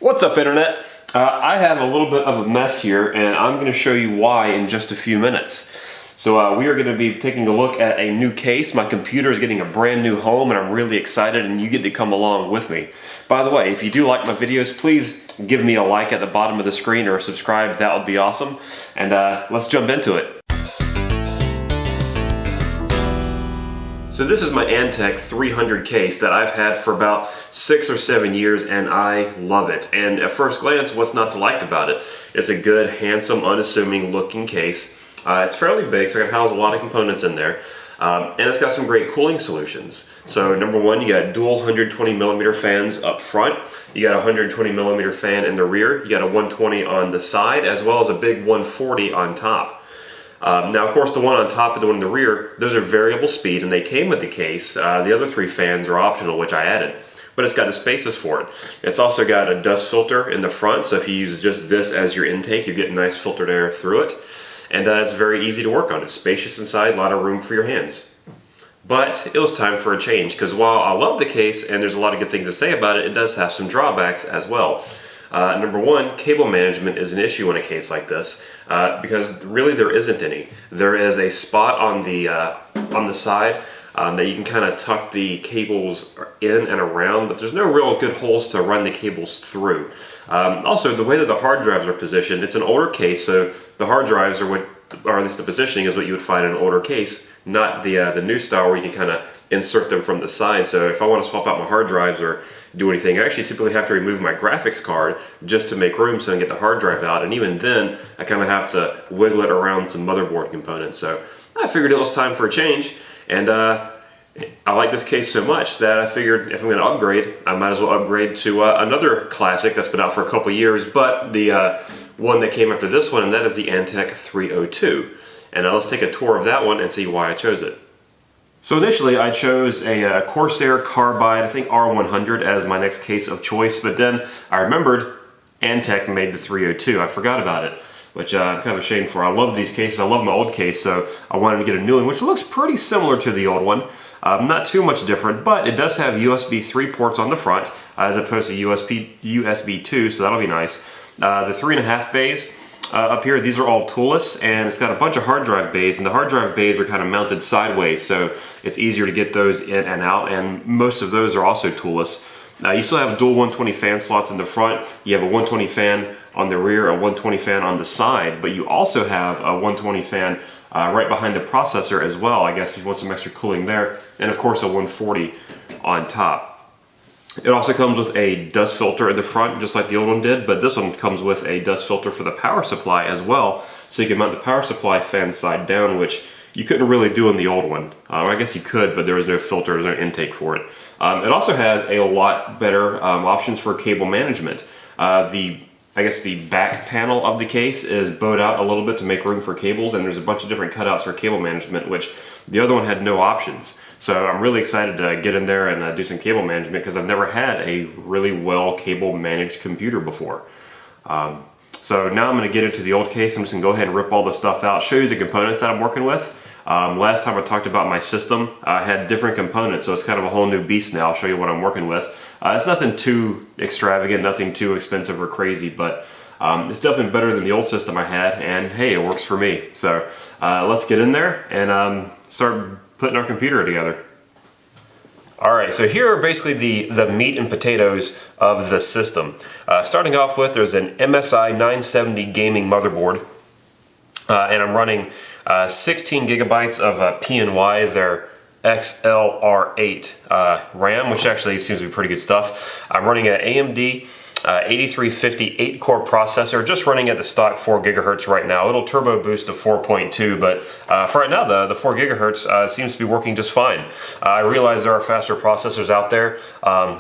What's up, Internet? I have a little bit of a mess here, and I'm going to show you why in just a few minutes. So we are going to be taking a look at a new case. My computer is getting a brand new home, and I'm really excited, and you get to come along with me. By the way, if you do like my videos, please give me a like at the bottom of the screen or subscribe. That would be awesome. And let's jump into it. So this is my Antec 300 case that I've had for about 6 or 7 years, and I love it. And at first glance, what's not to like about it? It's a good, handsome, unassuming looking case. It's fairly big, so I can house a lot of components in there. And it's got some great cooling solutions. So number one, you got dual 120mm fans up front. You got a 120mm fan in the rear. You got a 120 on the side, as well as a big 140 on top. Now, of course, the one on top and the one in the rear, those are variable speed, and they came with the case. The other 3 fans are optional, which I added. But it's got the spaces for it. It's also got a dust filter in the front, so if you use just this as your intake, you get nice filtered air through it. And it's very easy to work on. It's spacious inside, a lot of room for your hands. But it was time for a change, because while I love the case and there's a lot of good things to say about it, it does have some drawbacks as well. Number one, cable management is an issue in a case like this, because really there isn't any. There is a spot on the side that you can kind of tuck the cables in and around, but there's no real good holes to run the cables through. Also, the way that the hard drives are positioned, it's an older case, so the hard drives are what, or at least the positioning is what you would find in an older case, not the new style where you can kind of insert them from the side. So if I want to swap out my hard drives or do anything, I actually typically have to remove my graphics card just to make room so I can get the hard drive out, and even then I kind of have to wiggle it around some motherboard components. So I figured it was time for a change, and I like this case so much that I figured if I'm going to upgrade, I might as well upgrade to another classic that's been out for a couple years, but the one that came after this one, and that is the Antec 302. And let's take a tour of that one and see why I chose it. So initially I chose a Corsair Carbide, I think R100, as my next case of choice, but then I remembered Antec made the 302. I forgot about it, which I'm kind of ashamed for. I love these cases. I love my old case, so I wanted to get a new one, which looks pretty similar to the old one. Not too much different, but it does have USB 3 ports on the front, as opposed to USB 2, so that'll be nice. The 3.5 bays up here, these are all toolless, and it's got a bunch of hard drive bays, and the hard drive bays are kind of mounted sideways, so it's easier to get those in and out, and most of those are also toolless. You still have dual 120 fan slots in the front. You have a 120 fan on the rear, a 120 fan on the side, but you also have a 120 fan right behind the processor as well, I guess if you want some extra cooling there, and of course a 140 on top. It also comes with a dust filter in the front, just like the old one did, but this one comes with a dust filter for the power supply as well, so you can mount the power supply fan side down, which you couldn't really do in the old one. I guess you could, but there was no filter, there was no intake for it. It also has a lot better options for cable management. I guess the back panel of the case is bowed out a little bit to make room for cables, and there's a bunch of different cutouts for cable management, which the other one had no options. So I'm really excited to get in there and do some cable management, because I've never had a really well cable managed computer before. So now I'm going to get into the old case. I'm just going to go ahead and rip all the stuff out, show you the components that I'm working with. Last time I talked about my system, I had different components, so it's kind of a whole new beast now. I'll show you what I'm working with. It's nothing too extravagant, nothing too expensive or crazy, but it's definitely better than the old system I had, and hey, it works for me. So let's get in there and start putting our computer together. Alright, so here are basically the meat and potatoes of the system. Starting off with, there's an MSI 970 Gaming Motherboard, and I'm running 16 gigabytes of PNY, their XLR8 RAM, which actually seems to be pretty good stuff. I'm running an AMD FX-8350 Eight-Core processor, just running at the stock 4 gigahertz right now. It'll turbo boost to 4.2, but for right now, the 4 gigahertz seems to be working just fine. I realize there are faster processors out there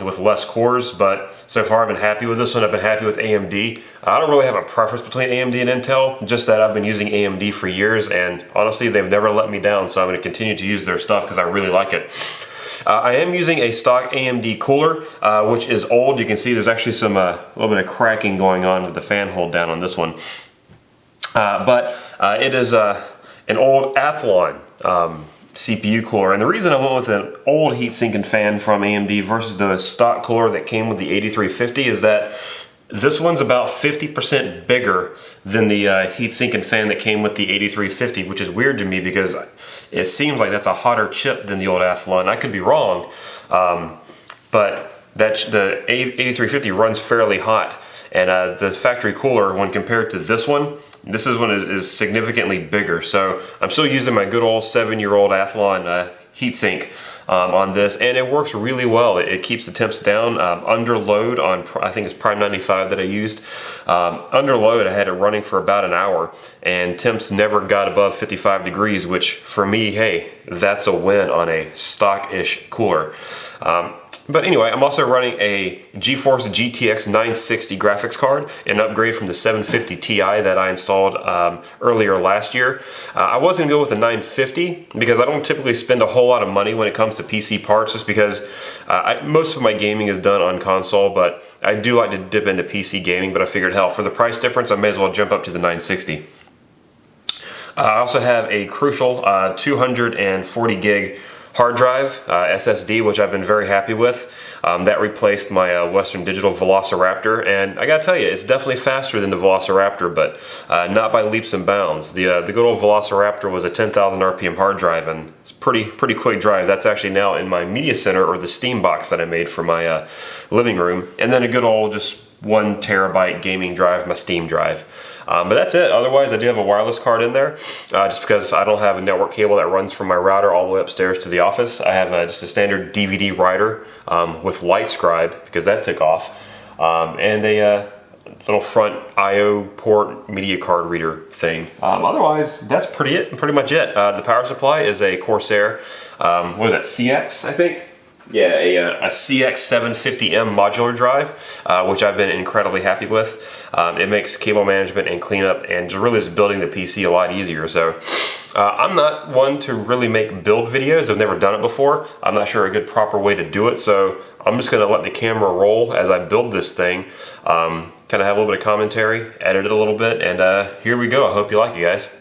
with less cores, but so far I've been happy with this one. I've been happy with AMD. I don't really have a preference between AMD and Intel, just that I've been using AMD for years, and honestly, they've never let me down, so I'm going to continue to use their stuff because I really like it. I am using a stock AMD cooler, which is old. You can see there's actually some a little bit of cracking going on with the fan hold down on this one. But it is an old Athlon CPU cooler, and the reason I went with an old heat-sinking fan from AMD versus the stock cooler that came with the 8350 is that This one's about 50% bigger than the heatsink and fan that came with the 8350, which is weird to me because it seems like that's a hotter chip than the old Athlon. I could be wrong, but the 8350 runs fairly hot, and the factory cooler, when compared to this one is significantly bigger. So I'm still using my good old 7-year-old Athlon heatsink on this, and it works really well. It keeps the temps down. Under load on, I think it's Prime 95 that I used. Under load, I had it running for about an hour, and temps never got above 55 degrees, which for me, hey, that's a win on a stock-ish cooler. But anyway, I'm also running a GeForce GTX 960 graphics card, an upgrade from the 750 Ti that I installed earlier last year. I was going to go with the 950 because I don't typically spend a whole lot of money when it comes to PC parts, just because most of my gaming is done on console, but I do like to dip into PC gaming. But I figured, hell, for the price difference, I may as well jump up to the 960. I also have a Crucial 240 gig hard drive, SSD, which I've been very happy with. That replaced my Western Digital Velociraptor, and I gotta tell you, it's definitely faster than the Velociraptor, but not by leaps and bounds. The good old Velociraptor was a 10,000 RPM hard drive, and it's pretty quick drive. That's actually now in my media center, or the Steam box that I made for my living room, and then a good old just 1 terabyte gaming drive, my Steam drive. But that's it. Otherwise, I do have a wireless card in there, just because I don't have a network cable that runs from my router all the way upstairs to the office. I have just a standard DVD writer with LightScribe, because that took off, and a little front I/O port media card reader thing. Otherwise, that's pretty much it. The power supply is a Corsair, what is that, CX, I think? Yeah, a CX750M modular drive, which I've been incredibly happy with. It makes cable management and cleanup and really is building the PC a lot easier. So I'm not one to really make build videos. I've never done it before. I'm not sure a good proper way to do it. So I'm just going to let the camera roll as I build this thing. Kind of have a little bit of commentary, edit it a little bit, and here we go. I hope you like it, guys.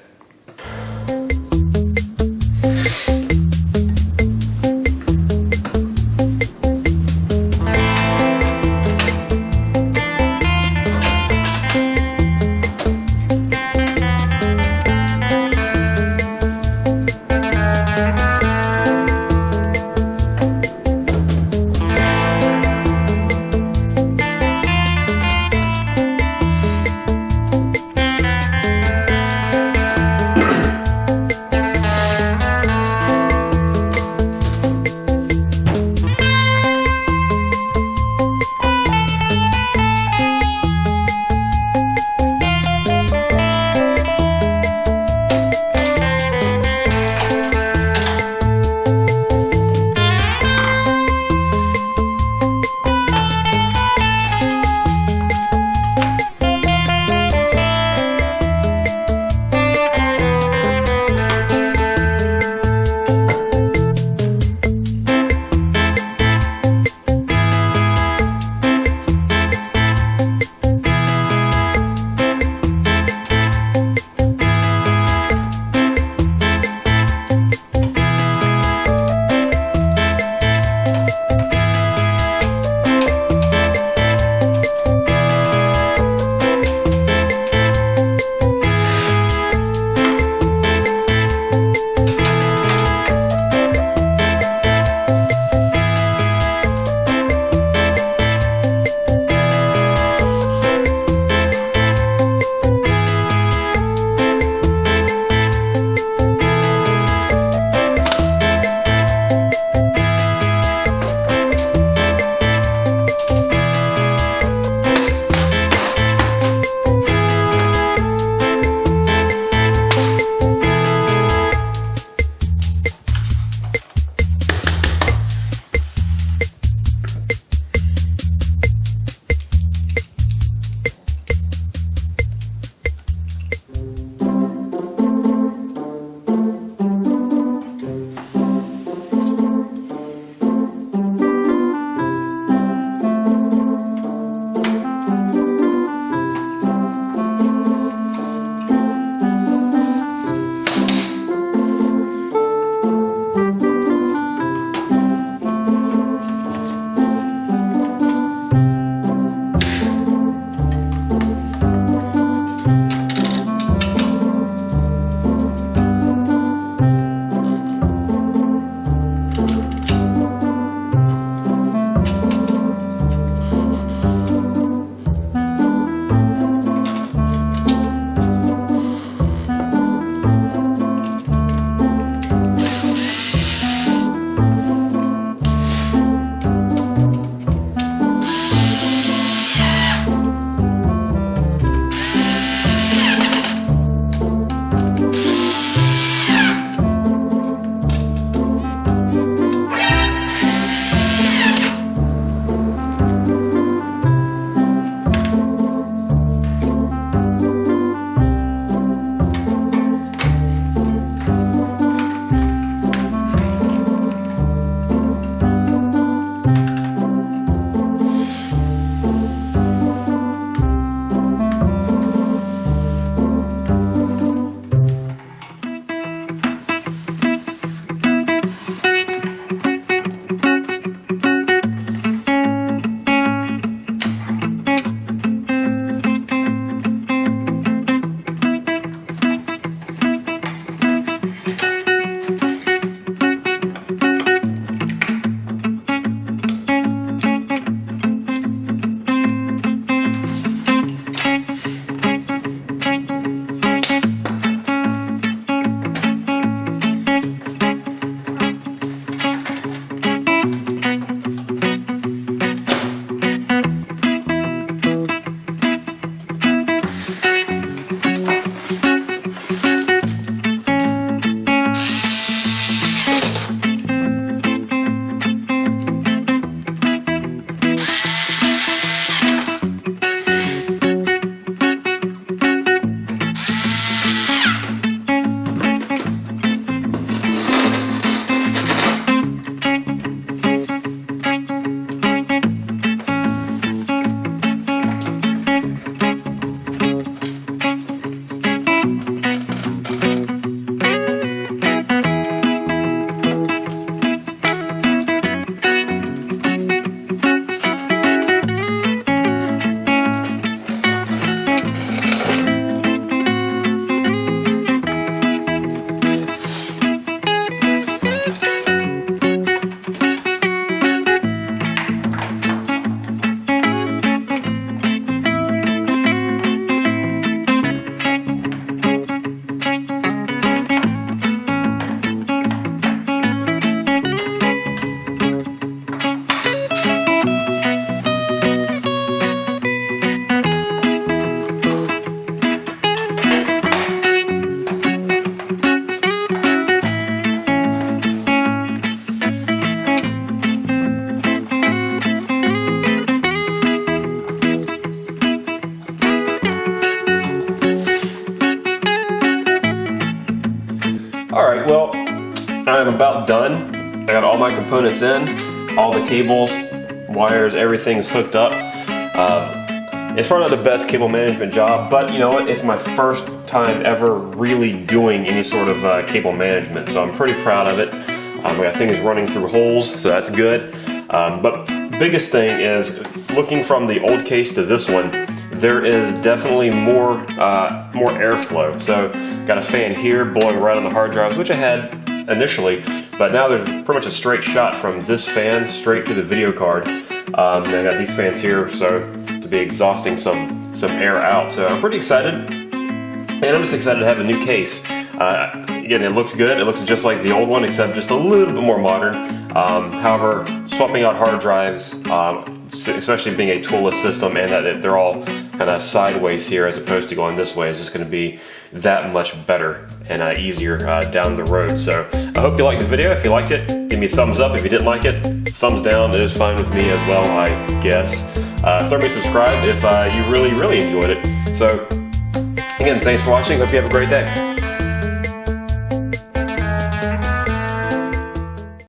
I'm about done. I got all my components in, all the cables, wires, everything's hooked up. It's probably not the best cable management job, but you know what? It's my first time ever really doing any sort of cable management, so I'm pretty proud of it. My thing is running through holes, so that's good. But biggest thing is, looking from the old case to this one, there is definitely more airflow. So got a fan here blowing right on the hard drives, which I had initially, but now there's pretty much a straight shot from this fan straight to the video card. And I got these fans here, so to be exhausting some air out. So I'm pretty excited, and I'm just excited to have a new case. Again, it looks good. It looks just like the old one, except just a little bit more modern. However, swapping out hard drives, especially being a toolless system, and that they're all kind of sideways here as opposed to going this way, is just going to be that much better and easier down the road. So I hope you liked the video. If you liked it, give me a thumbs up. If you didn't like it, thumbs down. It is fine with me as well, I guess. Throw me a subscribe if you really enjoyed it. So again, thanks for watching. Hope you have a great day.